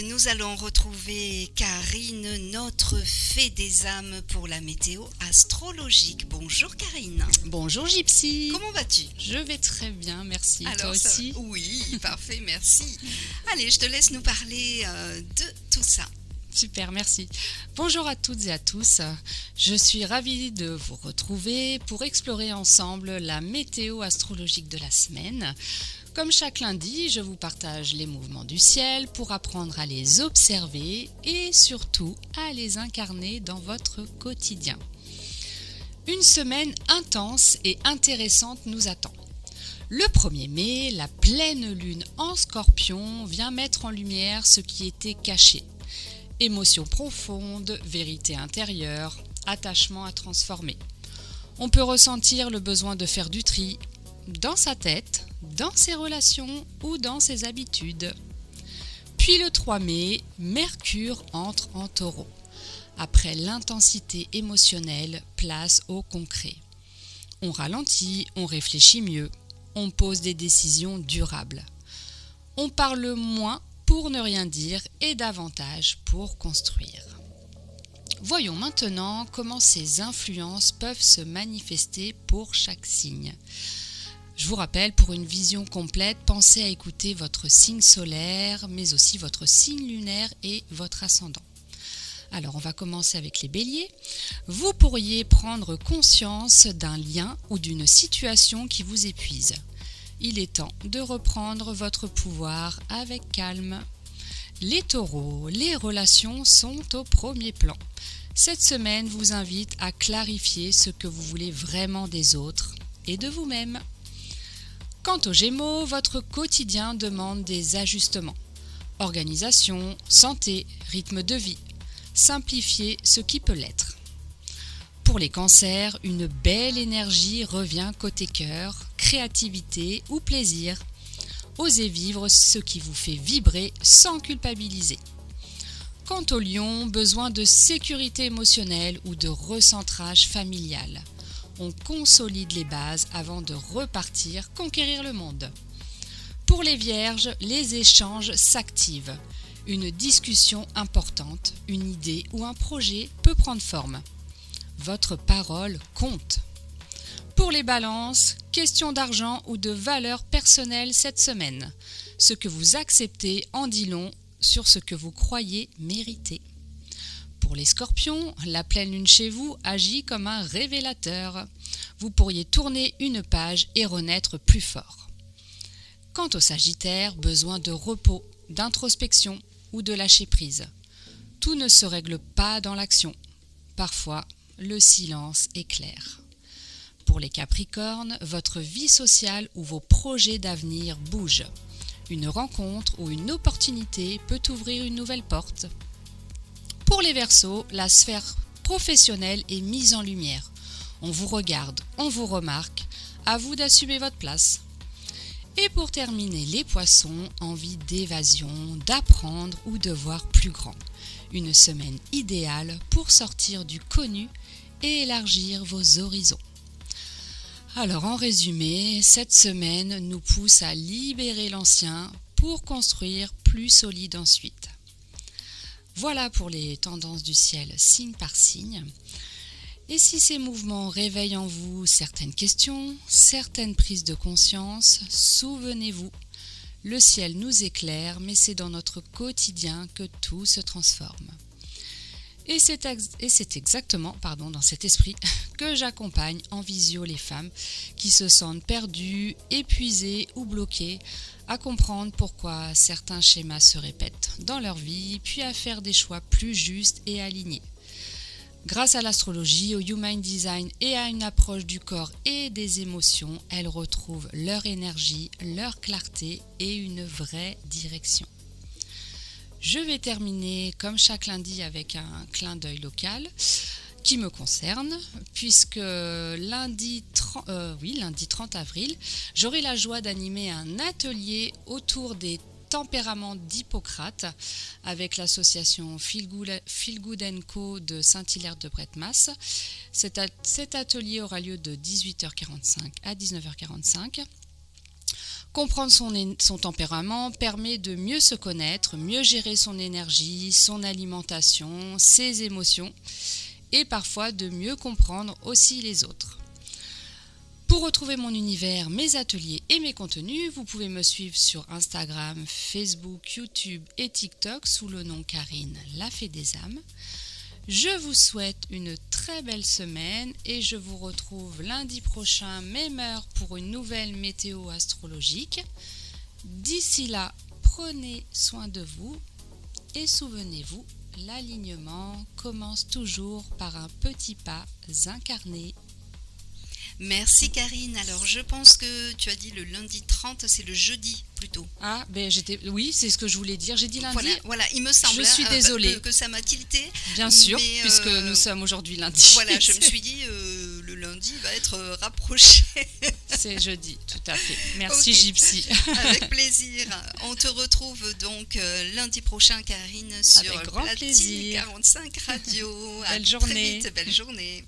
Nous allons retrouver Karine, notre fée des âmes pour la météo astrologique. Bonjour Karine. Bonjour Gypsy. Comment vas-tu? Je vais très bien, merci. Alors, toi aussi? Oui, parfait, merci. Allez, je te laisse nous parler de tout ça. Super, merci. Bonjour à toutes et à tous. Je suis ravie de vous retrouver pour explorer ensemble la météo astrologique de la semaine. Comme chaque lundi, je vous partage les mouvements du ciel pour apprendre à les observer et surtout à les incarner dans votre quotidien. Une semaine intense et intéressante nous attend. Le 1er mai, la pleine lune en Scorpion vient mettre en lumière ce qui était caché. Émotions profondes, vérité intérieure, attachement à transformer. On peut ressentir le besoin de faire du tri dans sa tête, dans ses relations ou dans ses habitudes. Puis le 3 mai, Mercure entre en Taureau. Après l'intensité émotionnelle, place au concret. On ralentit, on réfléchit mieux, on pose des décisions durables. On parle moins pour ne rien dire et davantage pour construire. Voyons maintenant comment ces influences peuvent se manifester pour chaque signe. Je vous rappelle, pour une vision complète, pensez à écouter votre signe solaire, mais aussi votre signe lunaire et votre ascendant. Alors, on va commencer avec les béliers. Vous pourriez prendre conscience d'un lien ou d'une situation qui vous épuise. Il est temps de reprendre votre pouvoir avec calme. Les taureaux, les relations sont au premier plan. Cette semaine vous invite à clarifier ce que vous voulez vraiment des autres et de vous-même. Quant aux Gémeaux, votre quotidien demande des ajustements. Organisation, santé, rythme de vie. Simplifiez ce qui peut l'être. Pour les Cancers, une belle énergie revient côté cœur, créativité ou plaisir. Osez vivre ce qui vous fait vibrer sans culpabiliser. Quant aux Lions, besoin de sécurité émotionnelle ou de recentrage familial. On consolide les bases avant de repartir conquérir le monde. Pour les Vierges, les échanges s'activent. Une discussion importante, une idée ou un projet peut prendre forme. Votre parole compte. Pour les Balances, question d'argent ou de valeur personnelle cette semaine. Ce que vous acceptez en dit long sur ce que vous croyez mériter. Pour les Scorpions, la pleine lune chez vous agit comme un révélateur. Vous pourriez tourner une page et renaître plus fort. Quant aux Sagittaires, besoin de repos, d'introspection ou de lâcher prise. Tout ne se règle pas dans l'action. Parfois, le silence est clair. Pour les Capricornes, votre vie sociale ou vos projets d'avenir bougent. Une rencontre ou une opportunité peut ouvrir une nouvelle porte. Pour les Verseaux, la sphère professionnelle est mise en lumière. On vous regarde, on vous remarque, à vous d'assumer votre place. Et pour terminer, les Poissons, envie d'évasion, d'apprendre ou de voir plus grand. Une semaine idéale pour sortir du connu et élargir vos horizons. Alors en résumé, cette semaine nous pousse à libérer l'ancien pour construire plus solide ensuite. Voilà pour les tendances du ciel signe par signe. Et si ces mouvements réveillent en vous certaines questions, certaines prises de conscience, souvenez-vous, le ciel nous éclaire, mais c'est dans notre quotidien que tout se transforme. Et c'est exactement dans cet esprit que j'accompagne en visio les femmes qui se sentent perdues, épuisées ou bloquées, à comprendre pourquoi certains schémas se répètent dans leur vie, puis à faire des choix plus justes et alignés. Grâce à l'astrologie, au Human Design et à une approche du corps et des émotions, elles retrouvent leur énergie, leur clarté et une vraie direction. Je vais terminer comme chaque lundi avec un clin d'œil local qui me concerne, puisque lundi 30 avril, j'aurai la joie d'animer un atelier autour des tempéraments d'Hippocrate avec l'association Feel Good & Co de Saint-Hilaire-de-Bretmas. Cet atelier aura lieu de 18h45 à 19h45. Comprendre son tempérament permet de mieux se connaître, mieux gérer son énergie, son alimentation, ses émotions et parfois de mieux comprendre aussi les autres. Pour retrouver mon univers, mes ateliers et mes contenus, vous pouvez me suivre sur Instagram, Facebook, YouTube et TikTok sous le nom Karine La Fée des âmes. Je vous souhaite une très belle semaine et je vous retrouve lundi prochain, même heure, pour une nouvelle météo astrologique. D'ici là, prenez soin de vous et souvenez-vous, l'alignement commence toujours par un petit pas incarné. Merci Karine. Alors je pense que tu as dit le lundi 30, c'est le jeudi plutôt. Ah, oui, c'est ce que je voulais dire. J'ai dit lundi. Voilà, il me semble. Je suis désolée. Que ça m'a tilté. Bien sûr, puisque nous sommes aujourd'hui lundi. Voilà, je me suis dit, le lundi va être rapproché. C'est jeudi, tout à fait. Merci Okay. Gypsy. Avec plaisir. On te retrouve donc lundi prochain, Karine, sur Avec grand Platine plaisir. 45 Radio. Belle À journée. Très vite, belle journée.